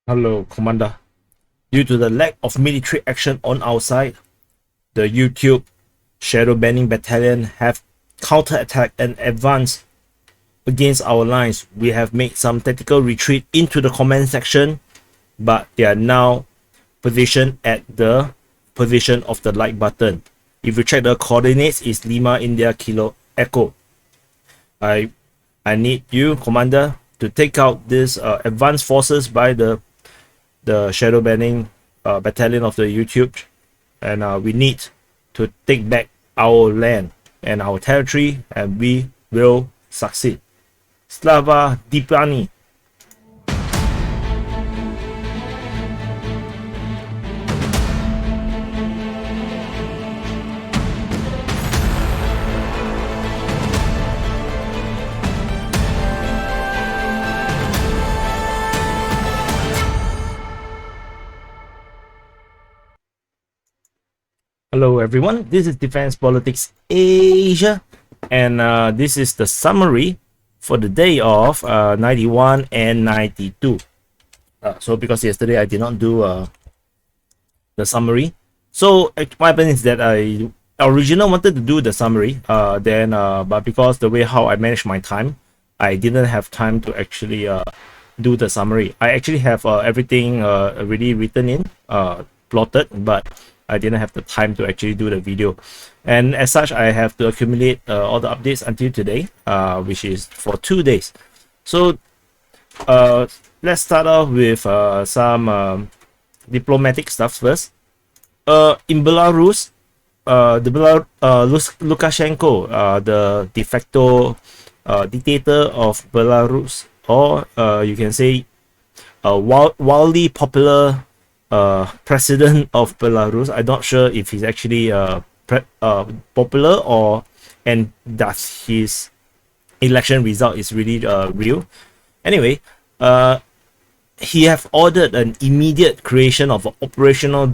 Hello, Commander. Due to the lack of military action on our side, the YouTube Shadow Banning Battalion have counterattacked and advanced against our lines. We have made some tactical retreat into the command section, but they are now positioned at the position of the like button. If you check the coordinates, is Lima India Kilo Echo. I need you, Commander, to take out these advanced forces by the shadow banning battalion of the YouTube, and we need to take back our land and our territory, and we will succeed. Slava Dipani. Hello everyone, this is Defense Politics Asia, and this is the summary for the day of 91 and 92. So because yesterday I did not do the summary, so what happened is that I originally wanted to do the summary, but because the way how I managed my time, I didn't have time to actually do the summary. I actually have everything already written in, plotted, but I didn't have the time to actually do the video, and as such I have to accumulate all the updates until today, which is for 2 days. So let's start off with some diplomatic stuff first. In Belarus, Lukashenko, the de facto dictator of Belarus, or you can say wildly popular president of Belarus. I'm not sure if he's actually popular, and that his election result is really real. Anyway, he have ordered an immediate creation of operational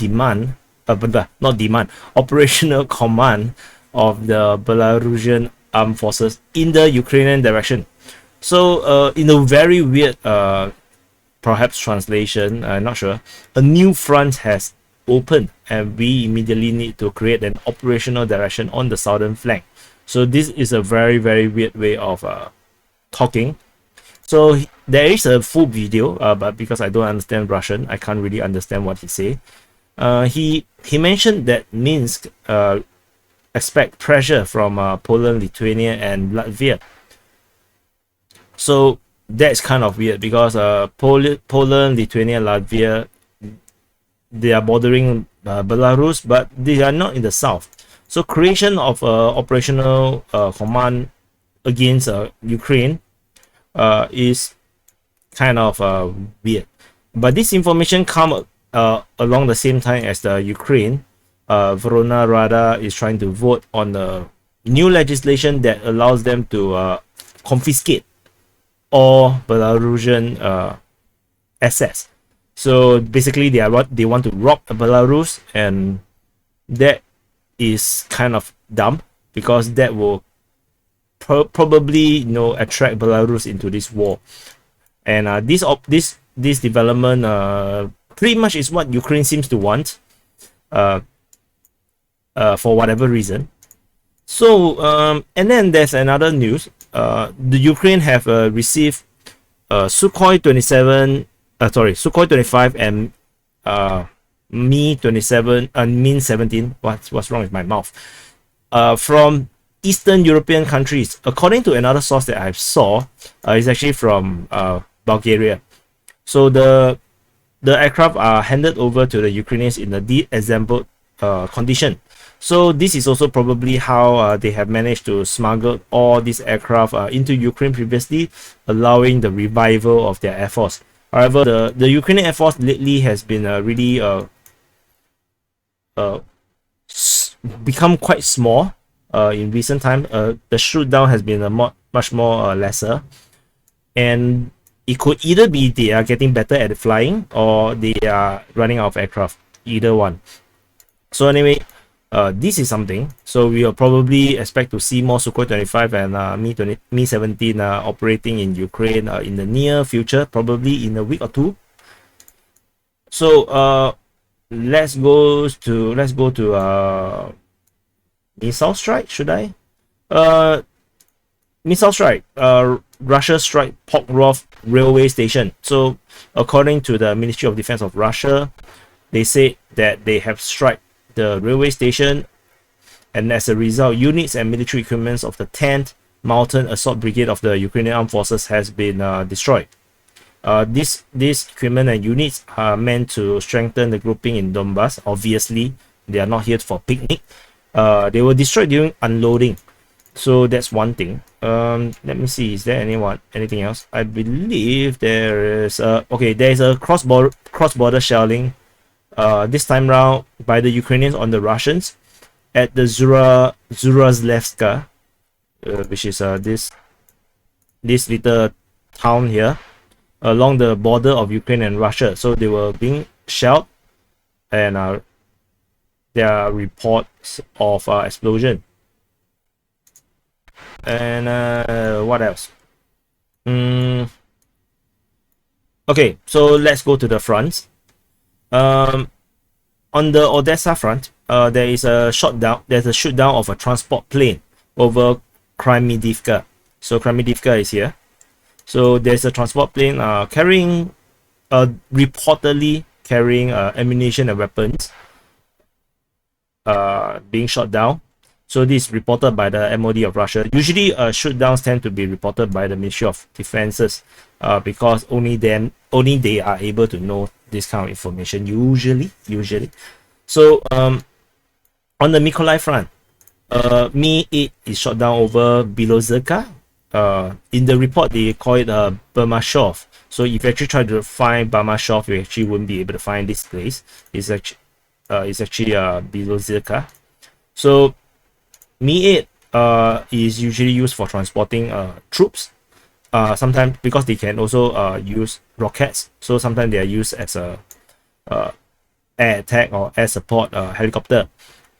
operational command of the Belarusian armed forces in the Ukrainian direction. So in a very weird perhaps translation, I'm not sure, a new front has opened and we immediately need to create an operational direction on the southern flank. So this is a very weird way of talking. So there is a full video, but because I don't understand Russian, I can't really understand what he say. He mentioned that Minsk expect pressure from Poland, Lithuania and Latvia. So that's kind of weird because Poland, Lithuania, Latvia, they are bordering Belarus, but they are not in the south. So creation of operational command against Ukraine is kind of weird. But this information come along the same time as the Ukraine. Verona Rada is trying to vote on the new legislation that allows them to confiscate or Belarusian assets. So basically they want to rob Belarus, and that is kind of dumb because that will probably attract Belarus into this war. And this development pretty much is what Ukraine seems to want for whatever reason. So and then there's another news. The Ukraine have received Sukhoi 25 and Mi-27 and Min-17. What's wrong with my mouth? From Eastern European countries. According to another source that I saw, is actually from Bulgaria. So the aircraft are handed over to the Ukrainians in a de-assembled condition. So this is also probably how they have managed to smuggle all these aircraft into Ukraine previously, allowing the revival of their air force. However, the Ukrainian air force lately has been really become quite small in recent time. The shoot down has been much more lesser, and it could either be they are getting better at flying or they are running out of aircraft. Either one. So anyway, this is something. So we will probably expect to see more Sukhoi 25 and Mi-17 operating in Ukraine in the near future, probably in a week or two. So let's go to missile strike. Should I? Missile strike. Russia strike Pokrovsk railway station. So according to the Ministry of Defense of Russia, they say that they have struck the railway station, and as a result, units and military equipment of the 10th Mountain Assault Brigade of the Ukrainian Armed Forces has been destroyed. These equipment and units are meant to strengthen the grouping in Donbass. Obviously, they are not here for picnic. They were destroyed during unloading. So that's one thing. Let me see. Is there anything else? I believe there is. Okay, there is a cross-border shelling. This time round by the Ukrainians on the Russians at the Zurazlevska, which is this little town here along the border of Ukraine and Russia. So they were being shelled, and there are reports of explosion. And what else? Okay, so let's go to the fronts. On the Odessa front, there is a shoot down of a transport plane over Krymydivka. So Krymydivka is here. So there's a transport plane reportedly carrying ammunition and weapons being shot down. So this is reported by the MOD of Russia. Usually shoot downs tend to be reported by the Ministry of Defenses because only they are able to know this kind of information usually. So on the Mykolaiv Front, Mi-8 is shot down over Belozerka. In the report they call it Bermashov. So if you actually try to find Bermashov, you actually wouldn't be able to find this place. It's actually Belozerka. So Mi-8 is usually used for transporting troops. Sometimes because they can also use rockets, so sometimes they are used as a air attack or air support helicopter.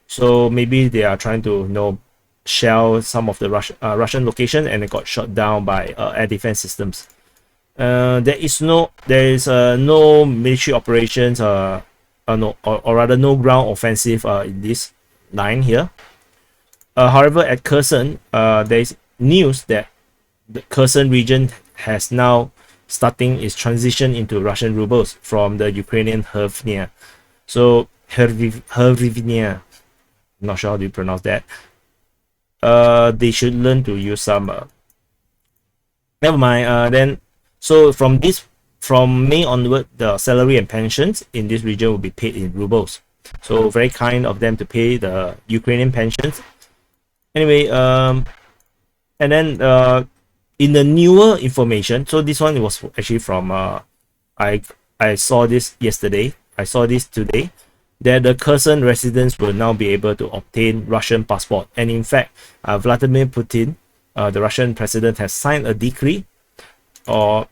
So maybe they are trying to shell some of the Russian location, and it got shot down by air defense systems. There is no military operations or rather no ground offensive in this line here. However, at Kherson, there is news that the Kherson region has now starting its transition into Russian rubles from the Ukrainian hryvnia. So hryvnia, I'm not sure how do you pronounce that. They should learn to use some. Never mind. Then, so from May onward, the salary and pensions in this region will be paid in rubles. So very kind of them to pay the Ukrainian pensions. Anyway, and then in the newer information, so this one was actually from I saw this yesterday. I saw this today, that the Kherson residents will now be able to obtain Russian passport. And in fact, Vladimir Putin, the Russian president, has signed a decree, or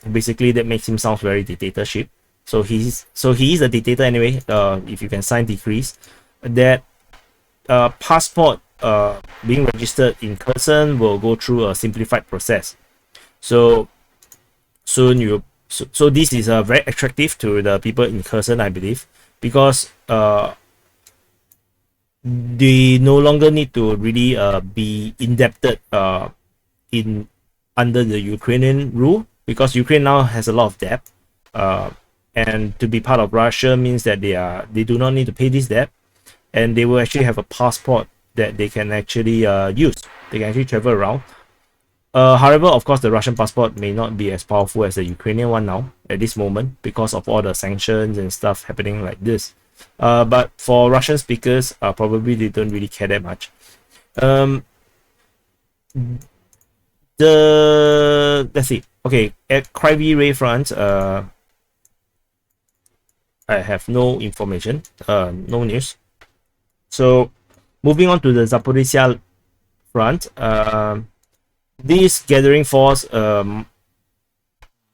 basically that makes him sound very dictatorship. So he is a dictator anyway. If you can sign decrees, that passport being registered in Kherson will go through a simplified process. So this is very attractive to the people in Kherson, I believe, because they no longer need to really be indebted under the Ukrainian rule, because Ukraine now has a lot of debt, and to be part of Russia means that they do not need to pay this debt, and they will actually have a passport that they can actually use. They can actually travel around. However, of course, the Russian passport may not be as powerful as the Ukrainian one now at this moment because of all the sanctions and stuff happening like this. But for Russian speakers, probably they don't really care that much. Let's see. Okay, at Kryvyi Rih Front, I have no information, no news. So moving on to the Zaporizhzhia Front, this gathering force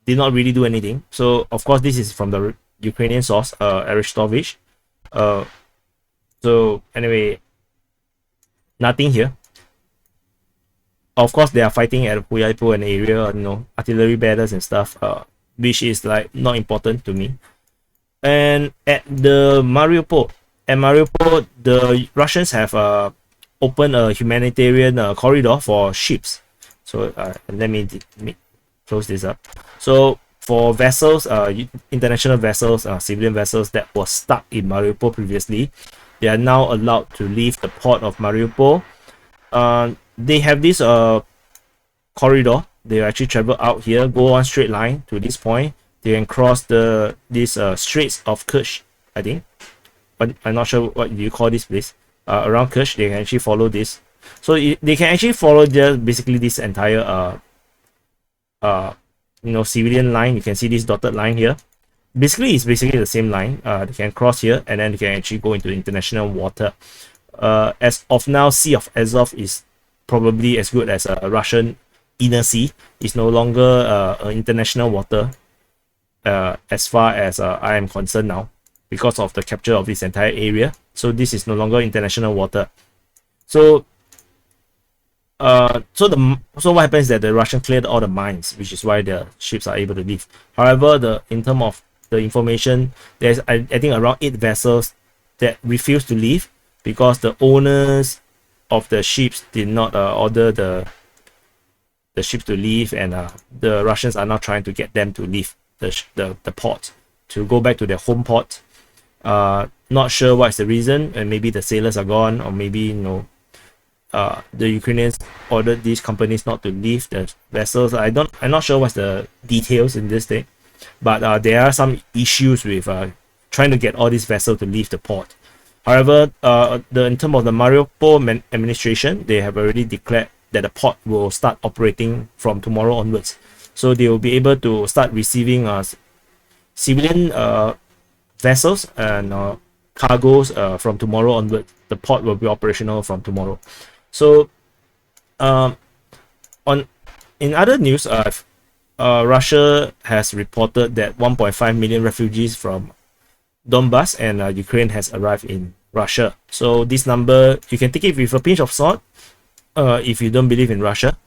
did not really do anything. So of course this is from the Ukrainian source, Aristovich. So anyway, nothing here. Of course they are fighting at Mykolaiv and area, artillery battles and stuff, which is like not important to me. And at Mariupol, the Russians have opened a humanitarian corridor for ships. So let me close this up. So for vessels, international vessels, civilian vessels that were stuck in Mariupol previously, they are now allowed to leave the port of Mariupol. They have this corridor. They actually travel out here, go on straight line to this point. They can cross these Straits of Kerch, I think. But I'm not sure what you call this place. Around Kerch, they can actually follow this. So they can actually follow basically this entire civilian line. You can see this dotted line here. Basically, it's basically the same line. They can cross here, and then they can actually go into international water. As of now, Sea of Azov is probably as good as a Russian inner sea. It's no longer international water, as far as I am concerned now, because of the capture of this entire area. So this is no longer international water. So so what happens is that the Russians cleared all the mines, which is why the ships are able to leave. However, in terms of the information, there's I think around 8 vessels that refuse to leave because the owners of the ships did not order the ships to leave, and the Russians are now trying to get them to leave the port to go back to their home port. Not sure what's the reason, and maybe the sailors are gone, or maybe the Ukrainians ordered these companies not to leave the vessels. I'm not sure what's the details in this thing, but there are some issues with trying to get all these vessels to leave the port. However, in terms of the Mariupol administration, they have already declared that the port will start operating from tomorrow onwards. So they will be able to start receiving civilian vessels and cargoes from tomorrow onwards. The port will be operational from tomorrow. So in other news, Russia has reported that 1.5 million refugees from Donbass and Ukraine has arrived in Russia. So this number, you can take it with a pinch of salt if you don't believe in Russia.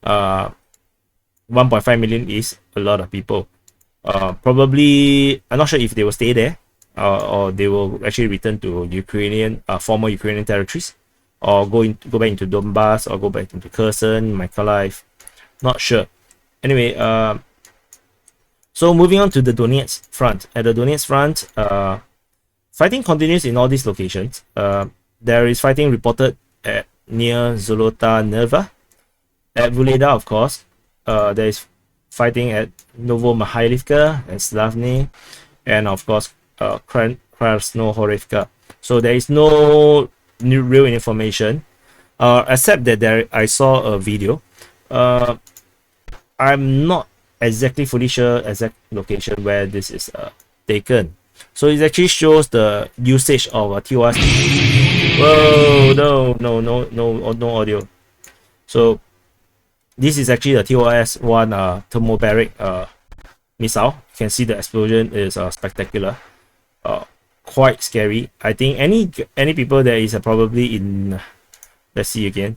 1.5 million is a lot of people. Probably, I'm not sure if they will stay there or they will actually return to former Ukrainian territories, or go back into Donbass, or go back into Kherson, Mykolaiv. Not sure. Anyway, so moving on to the Donetsk Front. At the Donetsk Front, fighting continues in all these locations. There is fighting reported near Zolota Nerva. At Vuleda, of course, there is fighting at Novomykhailivka and Slavny, and of course, Krasnohorivka. So there is no new real information, except that I saw a video. I'm not exactly fully sure exact location where this is taken. So it actually shows the usage of TOS. Whoa, no audio. So this is actually the TOS-1 thermobaric missile. You can see the explosion is spectacular. Quite scary. I think any people that is probably in, let's see again,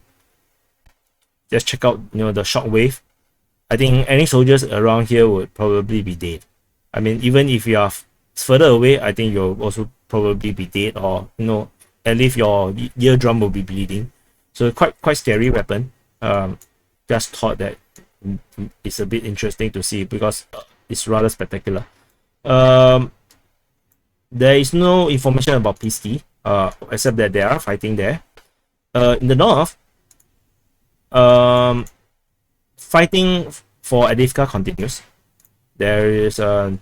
just check out the shock wave. I think any soldiers around here would probably be dead. I mean, even if you are further away, I think you'll also probably be dead, or at least your eardrum will be bleeding. So quite scary weapon. Just thought that it's a bit interesting to see because it's rather spectacular. There is no information about PST, except that they are fighting there. In the north, fighting for Avdiivka continues. There is not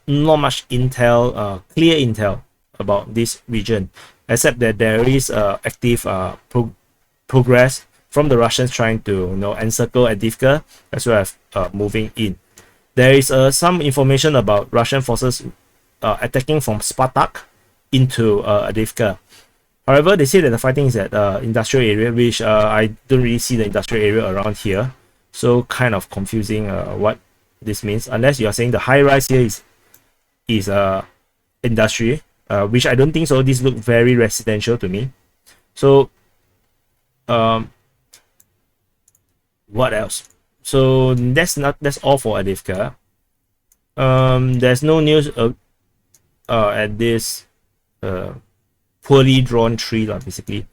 much intel, clear intel about this region, except that there is active progress from the Russians trying to encircle Avdiivka, as well as moving in. There is some information about Russian forces attacking from Spartak into Avdiivka. However, they say that the fighting is at industrial area, which I don't really see the industrial area around here. So kind of confusing what this means, unless you are saying the high rise here is industry, which I don't think so. This look very residential to me. So what else? So that's all for Avdiivka. There's no news at this poorly drawn tree, basically.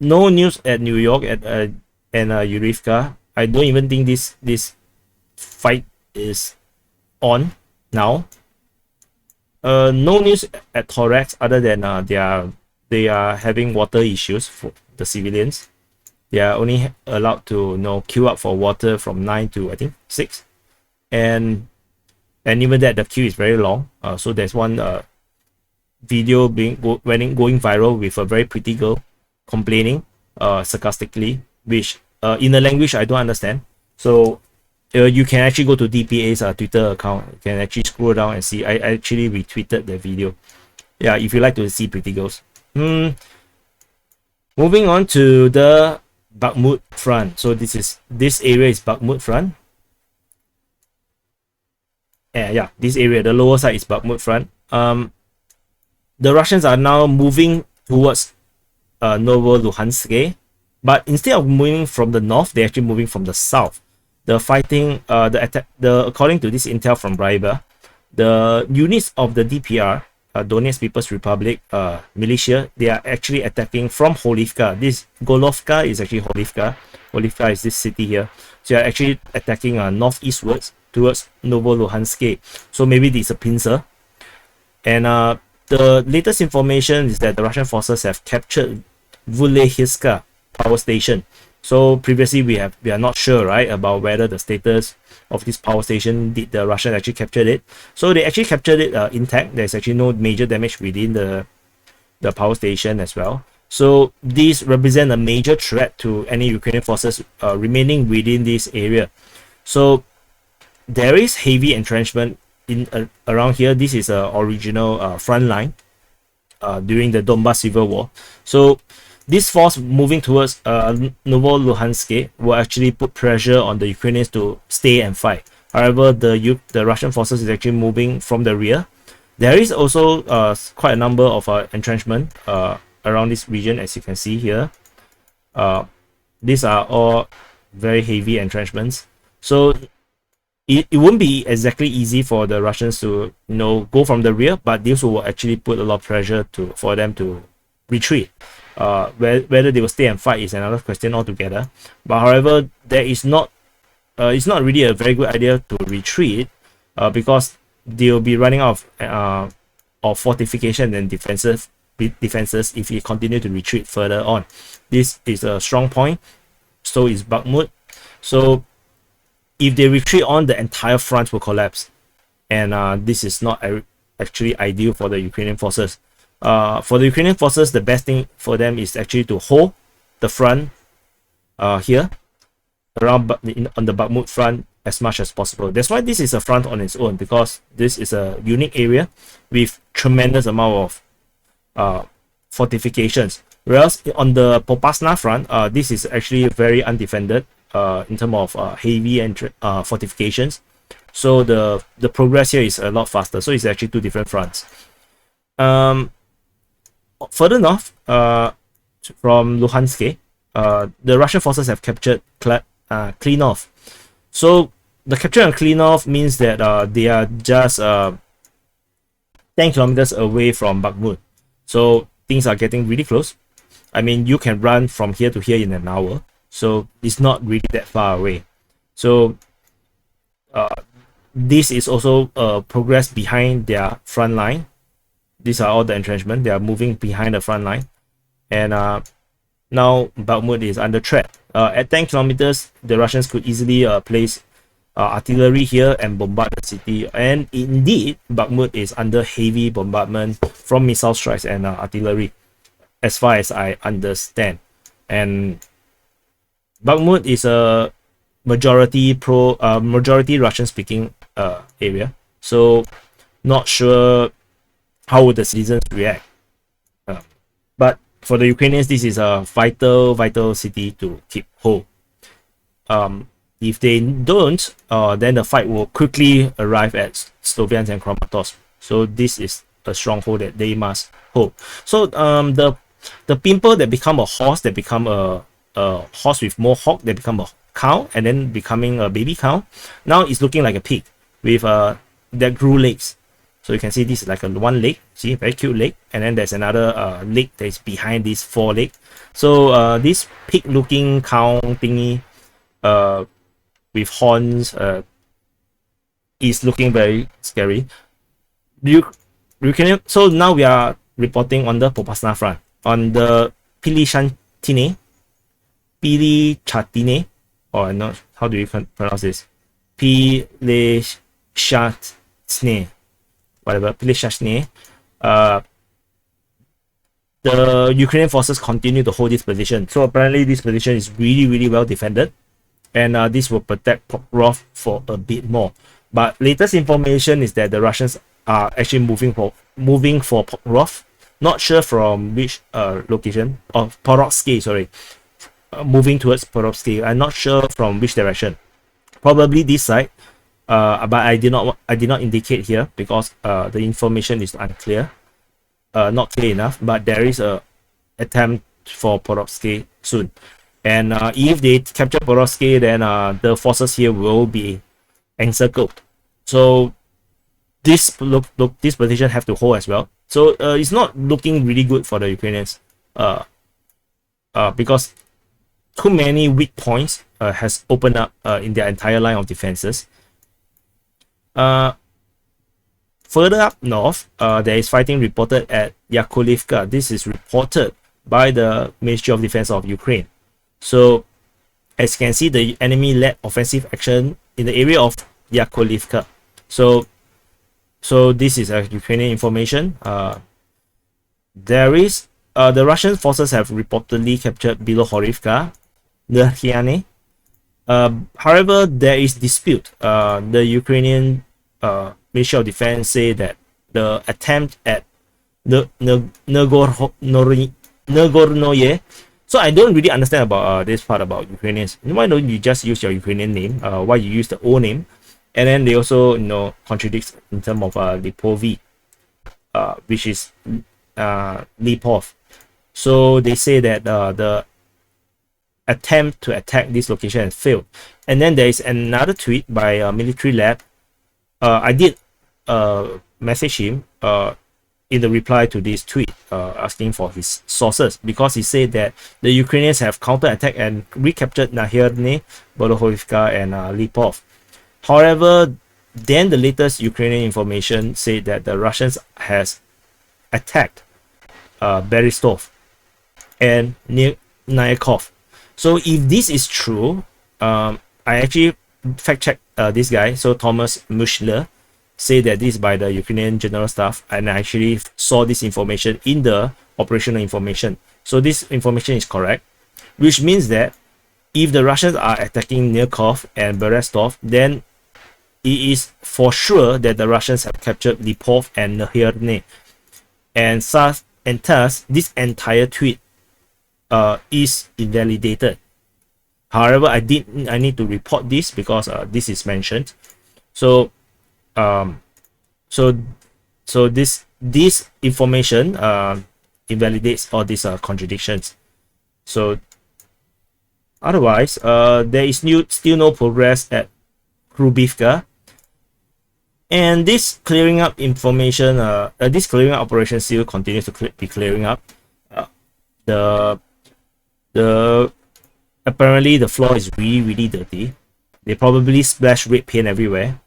No news at New York and Yurivka. I don't even think this fight is on now. No news at Torex other than they are having water issues for the civilians. They are only allowed to queue up for water from 9 to I think 6, and even that the queue is very long. So there's one video going viral with a very pretty girl complaining sarcastically, which in a language I don't understand. So you can actually go to DPA's Twitter account. You can actually scroll down and see. I actually retweeted the video. Yeah, if you like to see pretty girls. Moving on to the Bakhmut Front. So this area is Bakhmut Front. Yeah, this area, the lower side is Bakhmut Front. The Russians are now moving towards Luhansk, but instead of moving from the north, they're actually moving from the south. The fighting, according to this intel from Ryber, the units of the DPR, Donetsk People's Republic militia, they are actually attacking from Holivka. This Golovka is actually Holivka. Holivka is this city here. So they are actually attacking northeastwards towards Luhansk. So maybe this is a pincer. And the latest information is that the Russian forces have captured Vulehiska power station. So previously we are not sure, right, about whether the status of this power station, did the Russians actually captured it. So they actually captured it intact. There's actually no major damage within the power station as well. So these represent a major threat to any Ukrainian forces remaining within this area. So there is heavy entrenchment in around here. This is a original front line during the Donbas Civil War. So this force moving towards Luhansk will actually put pressure on the Ukrainians to stay and fight. However, the Russian forces is actually moving from the rear. There is also quite a number of entrenchment around this region, as you can see here. These are all very heavy entrenchments. So it won't be exactly easy for the Russians to go from the rear, but this will actually put a lot of pressure for them to retreat. Whether they will stay and fight is another question altogether. But however, it's not really a very good idea to retreat because they'll be running out of fortification and defenses if you continue to retreat further on. This is a strong point. So is Bakhmut. So if they retreat on, the entire front will collapse, and this is not actually ideal for the Ukrainian forces. For the Ukrainian forces, the best thing for them is actually to hold the front here around on the Bakhmut front as much as possible. That's why this is a front on its own, because this is a unique area with tremendous amount of fortifications. Whereas on the Popasna front, this is actually very undefended in terms of heavy fortifications. So the progress here is a lot faster. So it's actually two different fronts. Further north, from Luhansk, the Russian forces have captured Klinov. So the capture of Klinov means that they are just 10 kilometers away from Bakhmut. So things are getting really close. I mean, you can run from here to here in an hour. So it's not really that far away. So this is also progress behind their front line. These are all the entrenchment. They are moving behind the front line. And now Bakhmut is under threat. At 10 kilometers, the Russians could easily place artillery here and bombard the city. And indeed, Bakhmut is under heavy bombardment from missile strikes and artillery, as far as I understand. And Bakhmut is a majority Russian-speaking area. So not sure how would the citizens react. But for the Ukrainians, this is a vital city to keep hold. If they don't, then the fight will quickly arrive at Sloviansk and Kramatorsk. So this is a stronghold that they must hold. So the pimple that become a horse, that become a horse with more hawk, they become a cow, and then becoming a baby cow. Now it's looking like a pig with that grew legs. So you can see this is like a one leg, see, very cute leg, and then there's another leg that is behind this four leg. So this pig looking cow thingy with horns is looking very scary. So now we are reporting on the Popasna Front. On the Pilichatine, or not, how do you pronounce this? Pilichatine, whatever, Pilichatine. The Ukrainian forces continue to hold this position. So apparently this position is really, really well defended. And this will protect Pokrovsk for a bit more. But latest information is that the Russians are actually moving for Pokrovsk. Not sure from which location, or Pokrovsky, sorry. Moving towards Pokrovsky. I'm not sure from which direction. Probably this side. But I did not indicate here because the information is unclear. Not clear enough, but there is a attempt for Pokrovsky soon. And if they capture Pokrovsky, then the forces here will be encircled. So this position have to hold as well. So it's not looking really good for the Ukrainians. Because too many weak points has opened up in their entire line of defenses. Further up north, there is fighting reported at Yakovlivka. This is reported by the Ministry of Defense of Ukraine. So, as you can see, the enemy led offensive action in the area of Yakovlivka. So this is a Ukrainian information. The Russian forces have reportedly captured Bilohorivka, Lyman. However, there is dispute. The Ukrainian Ministry of Defense say that the attempt at the Nagornoye. So I don't really understand about this part about Ukrainians. Why don't you just use your Ukrainian name? Why you use the old name? And then they also contradicts in terms of Lipovi, which is Lipov. So they say that the attempt to attack this location has failed. And then there is another tweet by Military Lab. I did message him in the reply to this tweet asking for his sources, because he said that the Ukrainians have counterattacked and recaptured Nahirne, Bilohorivka, and Lipov. However, then the latest Ukrainian information said that the Russians has attacked Berestov and Nyakov. So if this is true, I actually fact-checked this guy. So Thomas Mushler say that this is by the Ukrainian General Staff, and I actually saw this information in the operational information. So this information is correct, which means that if the Russians are attacking Nyakov and Berestov, then it is for sure that the Russians have captured Lipov and Nahirne. And thus, this entire tweet is invalidated. However, I need to report this because this is mentioned. So this information invalidates all these contradictions. So otherwise, there is still no progress at Krubivka, and this clearing up information, this clearing up operation still continues to be clearing up. Apparently the floor is really dirty. They probably splash red paint everywhere.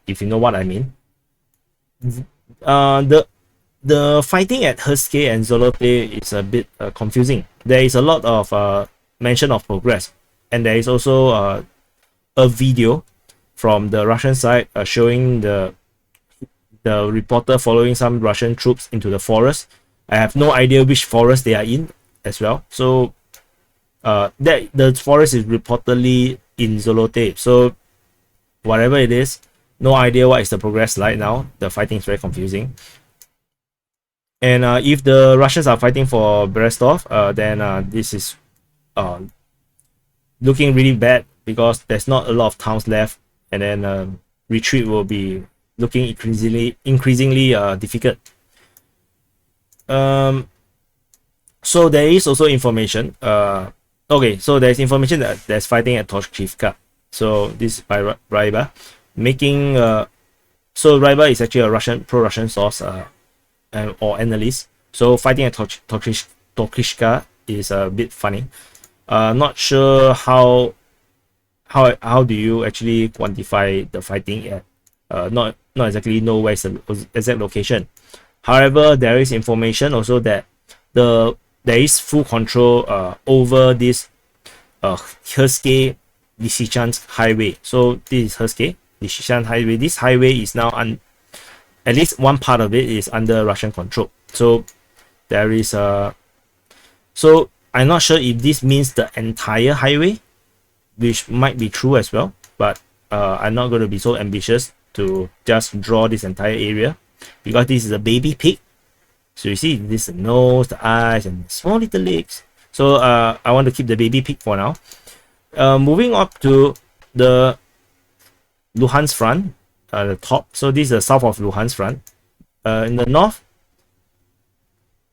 If you know what I mean. The fighting at Herske and Zolote is a bit confusing. There is a lot of mention of progress, and there is also a video from the Russian side showing the reporter following some Russian troops into the forest. I have no idea which forest they are in as well. So that the forest is reportedly in Zolote. So whatever it is, no idea what is the progress like now. The fighting is very confusing. And if the Russians are fighting for Berestov, then this is looking really bad, because there's not a lot of towns left, and then retreat will be looking increasingly difficult. So there is also information. Okay, so there's information that there's fighting at Toshkivka. So this is by Raiba, making So Ryba is actually a pro-Russian source or analyst. So fighting at Tokrishka is a bit funny. Not sure how do you actually quantify the fighting at not exactly know where's the exact location. However, there is information also that there is full control over this Kherson Lysychansk highway. So this is Kherson Lysychansk highway. This highway is now at least one part of it is under Russian control. So there is so I'm not sure if this means the entire highway, which might be true as well, but I'm not going to be so ambitious to just draw this entire area, because this is a baby pig. So you see, this is the nose, the eyes, and small little legs. So I want to keep the baby pig for now. Moving up to the Luhansk Front, the top. So this is the south of Luhansk Front. In the north,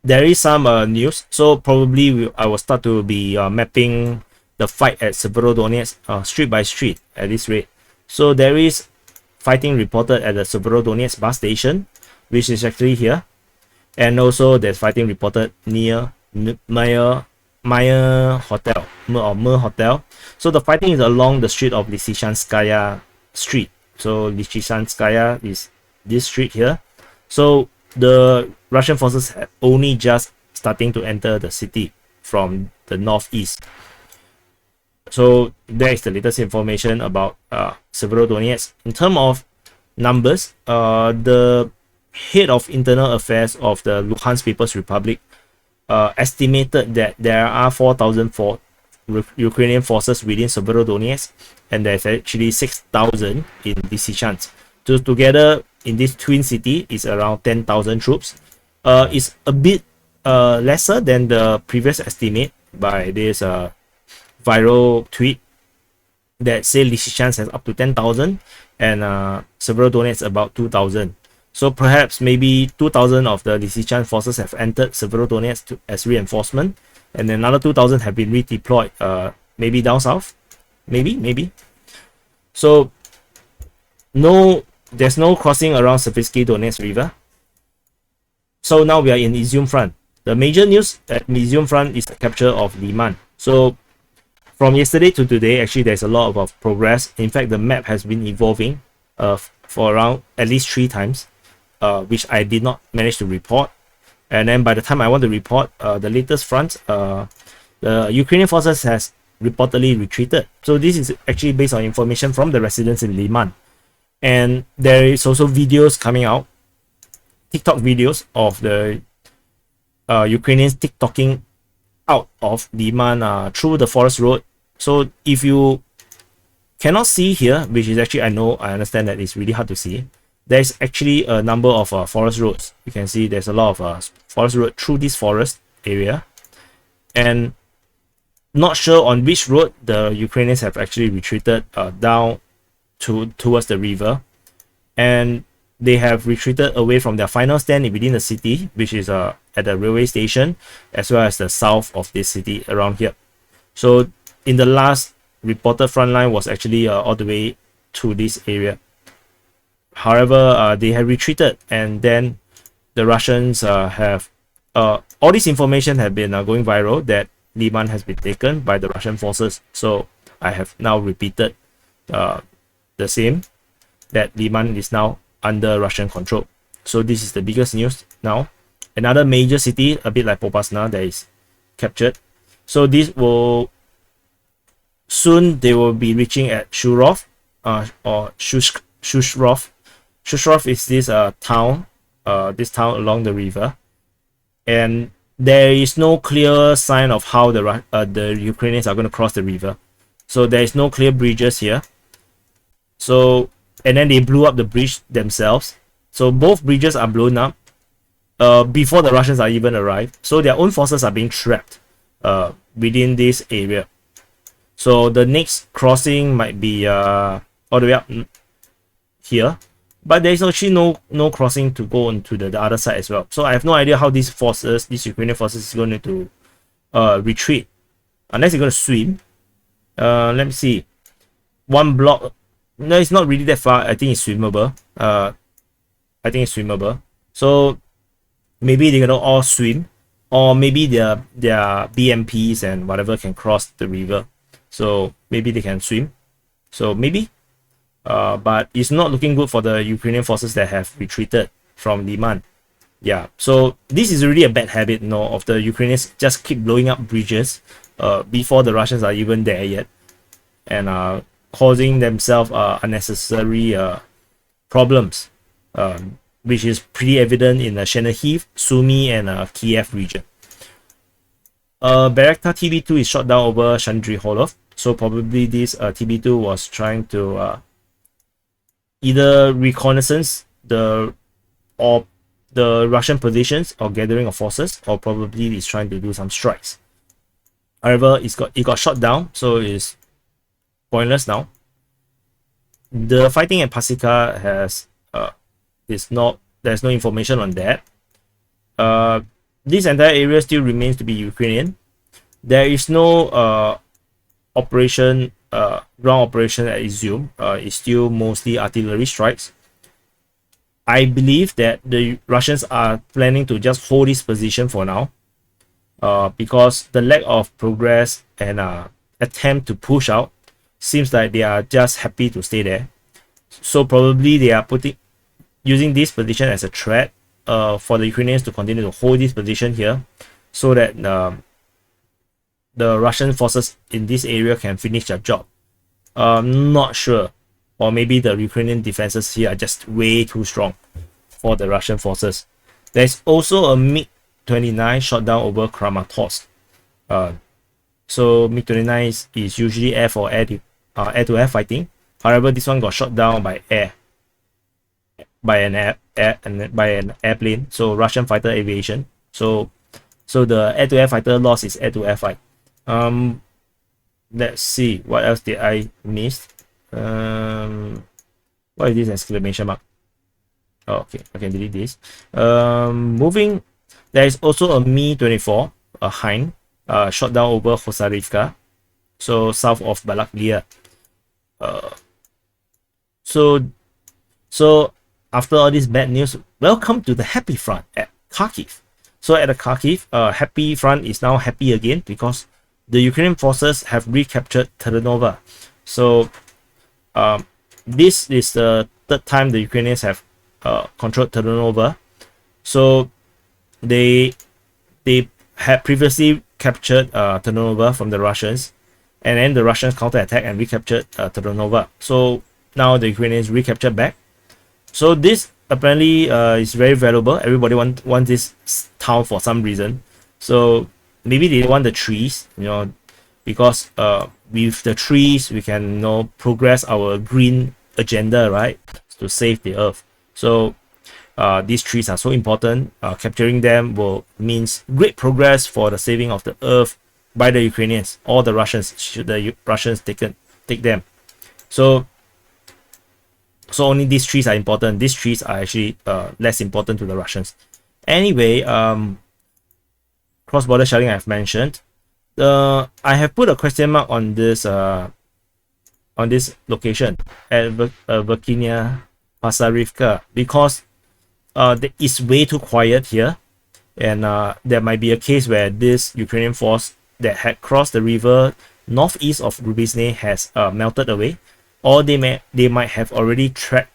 there is some news. So probably I will start to be mapping the fight at Severodonetsk street by street at this rate. So there is fighting reported at the Severodonetsk bus station, which is actually here. And also there's fighting reported near Meyer Hotel or Mer Hotel. So the fighting is along the street of Lysychanskaya Street. So Lysychanskaya is this street here. So the Russian forces are only just starting to enter the city from the northeast. So there is the latest information about Severodonetsk. In terms of numbers, the head of internal affairs of the Luhansk People's Republic estimated that there are 4,004 Ukrainian forces within Severodonetsk, and there's actually 6,000 in Lysychansk. So together in this twin city is around 10,000 troops. It's a bit lesser than the previous estimate by this viral tweet that say Lysychansk has up to 10,000 and Severodonetsk about 2,000. So perhaps maybe 2,000 of the Lysychansk forces have entered Severodonetsk as reinforcement, and another 2,000 have been redeployed maybe down south, maybe. So there's no crossing around Savitsky Donetsk River. So now we are in Izyum Front. The major news at Izyum Front is the capture of Lyman. So from yesterday to today, actually there's a lot of progress. In fact, the map has been evolving for around at least 3 times, which I did not manage to report. And then by the time I want to report the latest front, the Ukrainian forces has reportedly retreated. So this is actually based on information from the residents in Lyman. And there is also videos coming out, TikTok videos of the Ukrainians TikToking out of Lyman through the forest road. So if you cannot see here, which is actually I understand that it's really hard to see, there's actually a number of forest roads. You can see there's a lot of forest road through this forest area, and not sure on which road the Ukrainians have actually retreated down towards the river, and they have retreated away from their final stand within the city, which is at the railway station, as well as the south of this city around here. So in the last reported front line was actually all the way to this area. However, they have retreated, and then the Russians have all this information have been going viral that Lyman has been taken by the Russian forces. So I have now repeated the same, that Lyman is now under Russian control. So this is the biggest news now. Another major city, a bit like Popasna, that is captured. So this will soon they will be reaching at Shurov or Shushrov. Shushrov is this town along the river, and there is no clear sign of how the Ukrainians are going to cross the river. So there is no clear bridges here. So, and then they blew up the bridge themselves. So both bridges are blown up before the Russians are even arrived. So their own forces are being trapped within this area. So the next crossing might be all the way up here, but there is actually no crossing to go onto the other side as well. So I have no idea how these Ukrainian forces is going to retreat, unless they're going to swim. Let me see. One block. No, it's not really that far. I think it's swimmable. I think it's swimmable. So maybe they're gonna all swim, or maybe their BMPs and whatever can cross the river. So maybe they can swim. So maybe, but it's not looking good for the Ukrainian forces that have retreated from Lyman. Yeah, so this is really a bad habit, of the Ukrainians just keep blowing up bridges before the Russians are even there yet, and causing themselves unnecessary problems, which is pretty evident in the Chernihiv, Sumy, and Kiev region. Bayraktar TB2 is shot down over Shandri-Holov, so probably this TB2 was trying to either reconnaissance the Russian positions or gathering of forces, or probably is trying to do some strikes. However, it got shot down, so it's pointless now. The fighting at Pasika there's no information on that. This entire area still remains to be Ukrainian. There is no ground operation at Izyum. It's still mostly artillery strikes. I believe that the Russians are planning to just hold this position for now, because the lack of progress and attempt to push out seems like they are just happy to stay there. So probably they are using this position as a threat for the Ukrainians to continue to hold this position here, so that the Russian forces in this area can finish their job. Not sure, or maybe the Ukrainian defenses here are just way too strong for the Russian forces. There's also a MiG-29 shot down over Kramatorsk. So MiG-29 is usually air-to-air fighting. However, this one got shot down by an airplane. So Russian fighter aviation. So the air-to-air fighter lost his air-to-air fight. Let's see, what else did I miss? What is this exclamation mark? Oh, okay, I can delete this. Moving, there is also a Mi-24, a Hind, shot down over Khosarivka, so south of Balaklia. So after all this bad news, welcome to the happy front at Kharkiv. So at the Kharkiv, happy front is now happy again, because the Ukrainian forces have recaptured Terenova. So this is the third time the Ukrainians have controlled Terenova. So they had previously captured Terenova from the Russians, and then the Russians counterattacked and recaptured Terenova. So now the Ukrainians recaptured back. So this apparently is very valuable. Everybody wants this town for some reason. So maybe they want the trees, because with the trees we can progress our green agenda, right, to save the earth. So these trees are so important. Capturing them means great progress for the saving of the earth by the Ukrainians or the Russians, should the Russians take them. So only these trees are important. These trees are actually less important to the Russians. Anyway, cross-border shelling I've mentioned. I have put a question mark on this location at Verkhinya Pasarivka, because it's way too quiet here, and there might be a case where this Ukrainian force that had crossed the river northeast of Rubizny has melted away, or they might have already trekked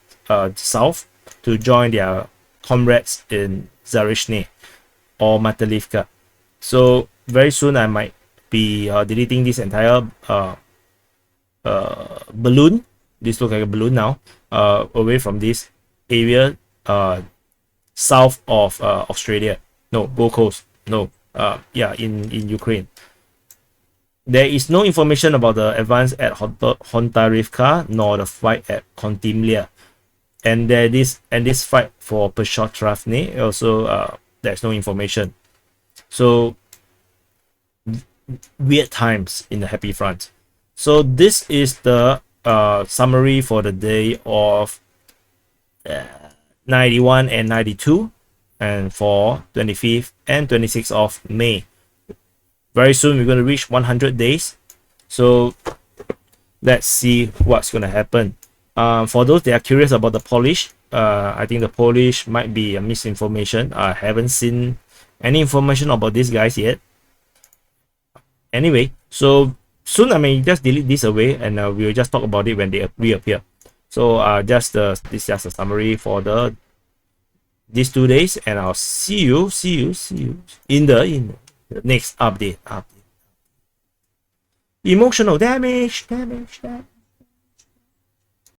south to join their comrades in Zaporizhzhia or Mykolaiv. So very soon I might be deleting this entire balloon. This looks like a balloon now, away from this area south of Australia. No, Gold Coast. No, in Ukraine. There is no information about the advance at Hontarivka nor the fight at Kontimlia, and this fight for Peshotravny also there's no information. So weird times in the happy front. So this is the summary for the day of 91 and 92, and for 25th and 26th of May. Very soon we're going to reach 100 days. So let's see what's going to happen. For those that are curious about the Polish, I think the Polish might be a misinformation. I haven't seen any information about these guys yet. Anyway, so soon I may just delete this away, and we'll just talk about it when they reappear. So this is just a summary for these 2 days, and I'll see you in the next update. Emotional damage.